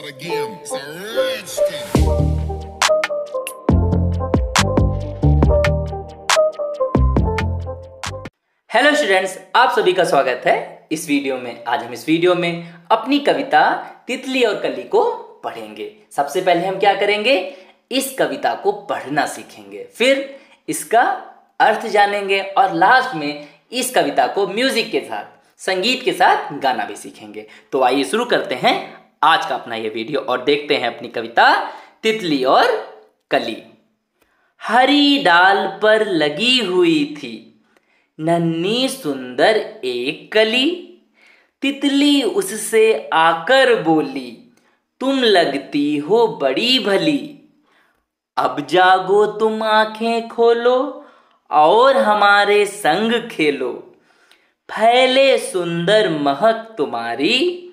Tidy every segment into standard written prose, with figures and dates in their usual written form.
start again. It's a rich thing. Hello students, आप सभी का स्वागत है इस वीडियो में। आज हम इस वीडियो में अपनी कविता तितली और कली को पढ़ेंगे। सबसे पहले हम क्या करेंगे, इस कविता को पढ़ना सीखेंगे, फिर इसका अर्थ जानेंगे और लास्ट में इस कविता को म्यूजिक के साथ, संगीत के साथ गाना भी सीखेंगे। तो आइए शुरू करते हैं आज का अपना ये वीडियो और देखते हैं अपनी कविता तितली और कली। हरी डाल पर लगी हुई थी नन्ही सुंदर एक कली, तितली उससे आकर बोली, तुम लगती हो बड़ी भली। अब जागो तुम आंखें खोलो और हमारे संग खेलो, फैले सुंदर महक तुम्हारी,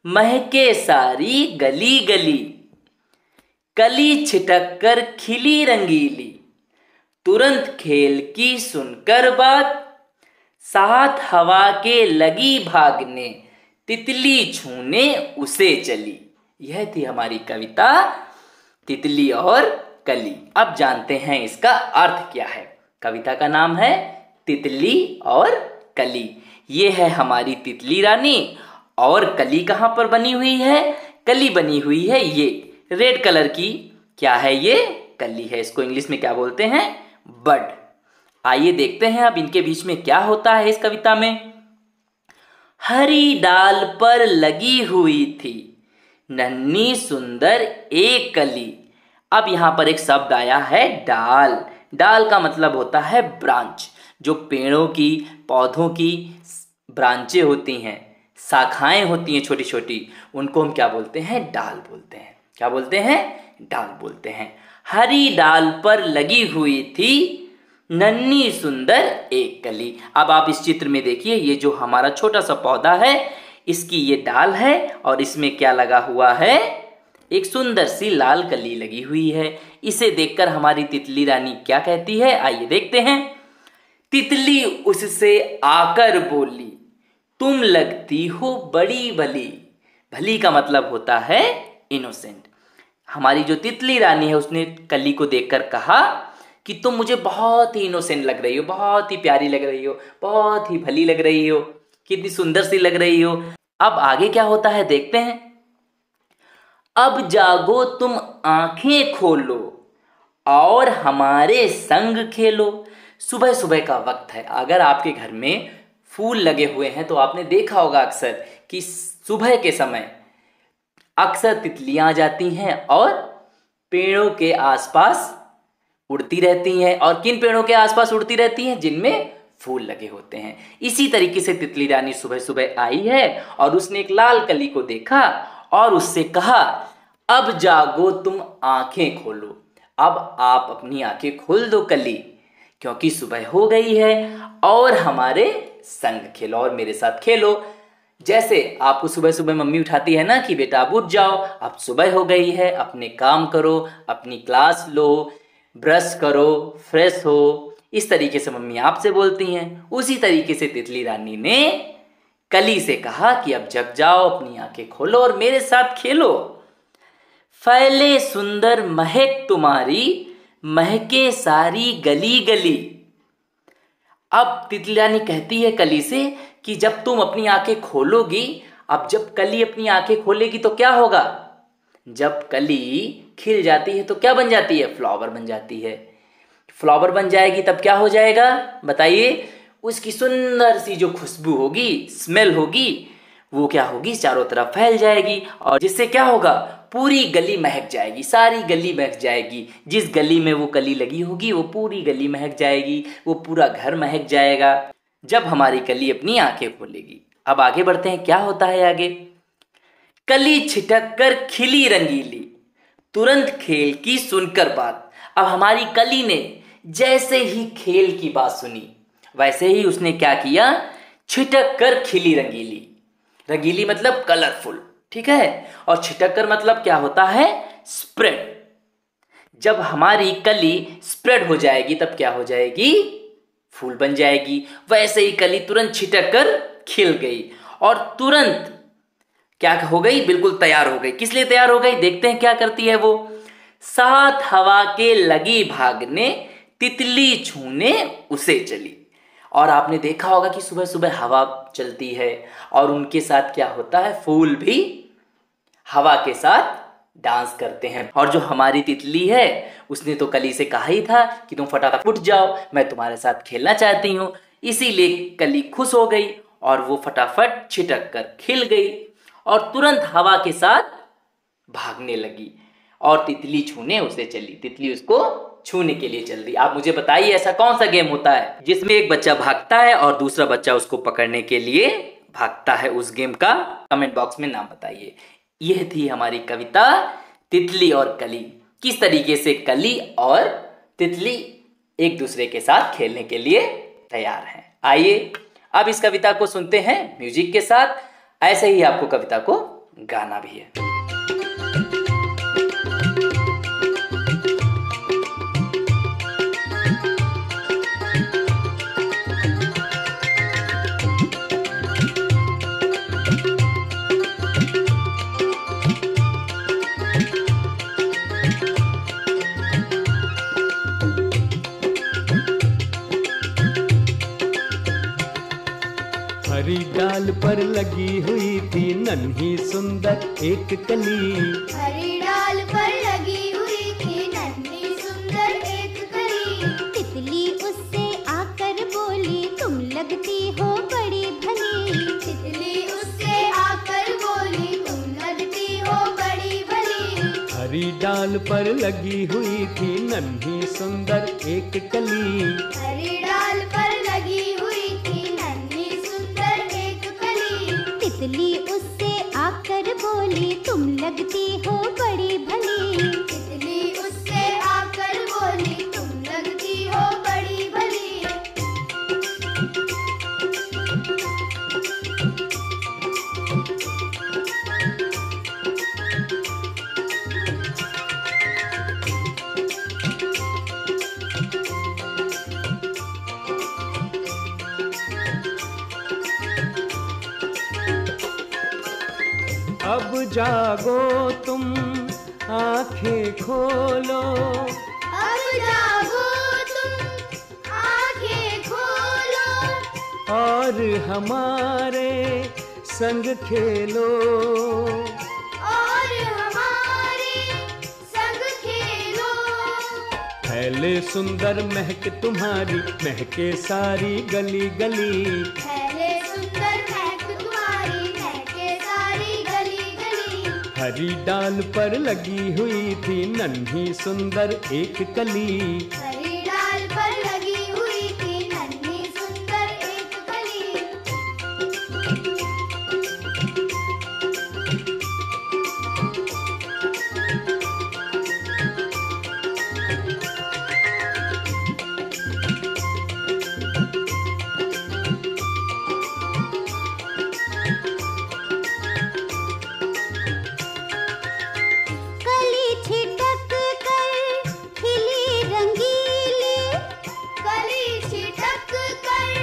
महके सारी गली गली। कली छिटक कर खिली रंगीली, तुरंत खेल की सुनकर बात, साथ हवा के लगी भागने, तितली छूने उसे चली। यह थी हमारी कविता तितली और कली। अब जानते हैं इसका अर्थ क्या है। कविता का नाम है तितली और कली। ये है हमारी तितली रानी और कली कहाँ पर बनी हुई है, कली बनी हुई है ये रेड कलर की। क्या है ये, कली है। इसको इंग्लिश में क्या बोलते हैं, बर्ड। आइए देखते हैं अब इनके बीच में क्या होता है इस कविता में। हरी डाल पर लगी हुई थी नन्ही सुंदर एक कली। अब यहां पर एक शब्द आया है डाल। डाल का मतलब होता है ब्रांच। जो पेड़ों की, पौधों की ब्रांचें होती हैं, शाखाएं होती हैं छोटी छोटी, उनको हम क्या बोलते हैं, डाल बोलते हैं। क्या बोलते हैं, डाल बोलते हैं। हरी डाल पर लगी हुई थी नन्ही सुंदर एक कली। अब आप इस चित्र में देखिए, ये जो हमारा छोटा सा पौधा है, इसकी ये डाल है और इसमें क्या लगा हुआ है, एक सुंदर सी लाल कली लगी हुई है। इसे देखकर हमारी तितली रानी क्या कहती है, आइए देखते हैं। तितली उससे आकर बोली, तुम लगती हो बड़ी भली। भली का मतलब होता है इनोसेंट। हमारी जो तितली रानी है उसने कली को देखकर कहा कि तुम मुझे बहुत ही इनोसेंट लग रही हो, बहुत ही प्यारी लग रही हो, बहुत ही भली लग रही हो, कितनी सुंदर सी लग रही हो। अब आगे क्या होता है देखते हैं। अब जागो तुम आंखें खोलो और हमारे संग खेलो। सुबह सुबह का वक्त है। अगर आपके घर में फूल लगे हुए हैं तो आपने देखा होगा अक्सर कि सुबह के समय अक्सर तितलियां आ जाती हैं और पेड़ों के आसपास उड़ती रहती हैं। और किन पेड़ों के आसपास उड़ती रहती हैं, जिनमें फूल लगे होते हैं। इसी तरीके से तितली रानी सुबह सुबह आई है और उसने एक लाल कली को देखा और उससे कहा, अब जागो तुम आंखें खोलो। अब आप अपनी आंखें खोल दो कली, क्योंकि सुबह हो गई है और हमारे संग खेलो और मेरे साथ खेलो। जैसे आपको सुबह सुबह मम्मी उठाती है ना कि बेटा अब उठ जाओ, अब सुबह हो गई है, अपने काम करो, अपनी क्लास लो, ब्रश करो, फ्रेश हो। इस तरीके से मम्मी आपसे बोलती हैं। उसी तरीके से तितली रानी ने कली से कहा कि अब जग जाओ, अपनी आंखें खोलो और मेरे साथ खेलो। फैले सुंदर महक तुम्हारी, महके सारी गली गली। अब तितली रानी कहती है कली से कि जब तुम अपनी आंखें खोलोगी, अब जब कली अपनी आंखें खोलेगी तो क्या होगा, जब कली खिल जाती है तो क्या बन जाती है, फ्लावर बन जाती है। फ्लावर बन जाएगी तब क्या हो जाएगा बताइए, उसकी सुंदर सी जो खुशबू होगी, स्मेल होगी, वो क्या होगी, चारों तरफ फैल जाएगी और जिससे क्या होगा, पूरी गली महक जाएगी, सारी गली महक जाएगी। जिस गली में वो कली लगी होगी वो पूरी गली महक जाएगी, वो पूरा घर महक जाएगा जब हमारी कली अपनी आंखें खोलेगी। अब आगे बढ़ते हैं, क्या होता है आगे। कली छिटक कर खिली रंगीली, तुरंत खेल की सुनकर बात। अब हमारी कली ने जैसे ही खेल की बात सुनी, वैसे ही उसने क्या किया, छिटक कर खिली रंगीली। रंगीली मतलब कलरफुल, ठीक है। और छिटक कर मतलब क्या होता है, स्प्रेड। जब हमारी कली स्प्रेड हो जाएगी तब क्या हो जाएगी, फूल बन जाएगी। वैसे ही कली तुरंत छिटक कर खिल गई और तुरंत क्या हो गई, बिल्कुल तैयार हो गई। किस लिए तैयार हो गई, देखते हैं क्या करती है वो। साथ हवा के लगी भागने, तितली छूने उसे चली। और आपने देखा होगा कि सुबह सुबह हवा चलती है और उनके साथ क्या होता है, फूल भी हवा के साथ डांस करते हैं। और जो हमारी तितली है उसने तो कली से कहा ही था कि तुम फटाफट उठ जाओ, मैं तुम्हारे साथ खेलना चाहती हूँ। इसीलिए कली खुश हो गई और वो फटाफट छिटक कर खिल गई और तुरंत हवा के साथ भागने लगी और तितली छूने उसे चली। तितली उसको छूने के लिए चल दी। आप मुझे बताइए ऐसा कौन सा गेम होता है जिसमें एक बच्चा भागता है और दूसरा बच्चा उसको पकड़ने के लिए भागता है। उस गेम का कमेंट बॉक्स में नाम बताइए। यह थी हमारी कविता तितली और कली। किस तरीके से कली और तितली एक दूसरे के साथ खेलने के लिए तैयार हैं। आइए अब इस कविता को सुनते हैं म्यूजिक के साथ। ऐसे ही आपको कविता को गाना भी है। हरी डाल पर लगी हुई थी नन्ही सुंदर एक कली। हरी डाल पर लगी हुई थी नन्ही सुंदर एक कली। तितली उससे आकर बोली तुम लगती हो बड़ी भली। तितली उससे आकर बोली तुम लगती हो बड़ी भली। हरी डाल पर लगी हुई थी नन्ही सुंदर एक कली। हरी डाल पर लगी हुई थी नन्ही सुंदर एक कली। तितली उससे आकर बोली तुम लगती हो बड़ी भली। तितली उससे आकर बोली तुम लगती हो बड़ी भली। अब जागो तुम आंखें खोलो। अब जागो तुम आंखें खोलो और हमारे संग खेलो। और हमारे संग खेलो। फैले सुंदर महक तुम्हारी महके सारी गली गली। फैले सुंदर महक तुम्हारी महके सारी गली गली। हरी डाल पर लगी हुई थी नन्ही सुंदर एक कली। हरी डाल पर लगी हुई थी नन्ही सुंदर एक कली। कली छिटक कर खिली रंगीली। कली छिटक कर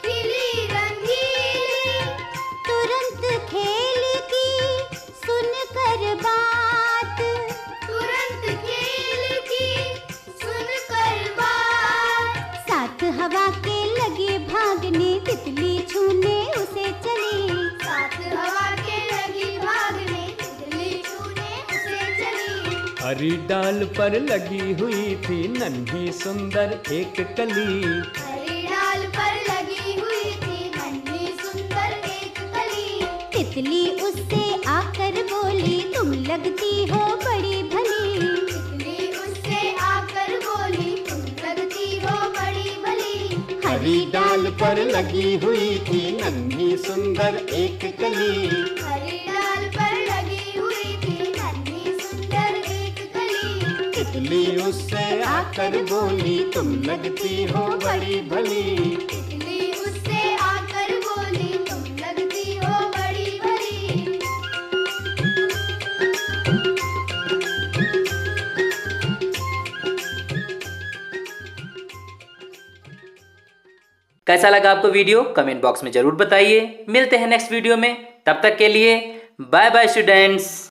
खिली रंगीली। तुरंत खेल की सुनकर बात। तुरंत खेल की सुनकर बात। साथ हवा के लगे भागने तितली छूने उसे चली। साथ हवा के लगी भागने तितली छूने उसे चली। हरी डाल पर लगी हुई थी नन्ही सुंदर एक कली। हरी डाल पर लगी हुई थी नन्ही सुंदर एक कली। तितली उससे आकर बोली तुम लगती हो बड़ी भली। तितली उससे आकर बोली तुम लगती हो बड़ी भली। हरी डाल पर लगी हुई थी नन्ही सुंदर एक कली। हरी डाल पर लगी हुई थी नन्ही सुंदर एक कली। तितली उससे आकर बोली तुम लगती हो बड़ी भली। तितली उससे आकर बोली तुम लगती हो बड़ी भली। कैसा लगा आपको वीडियो, कमेंट बॉक्स में जरूर बताइए। मिलते हैं नेक्स्ट वीडियो में, तब तक के लिए बाय बाय स्टूडेंट्स।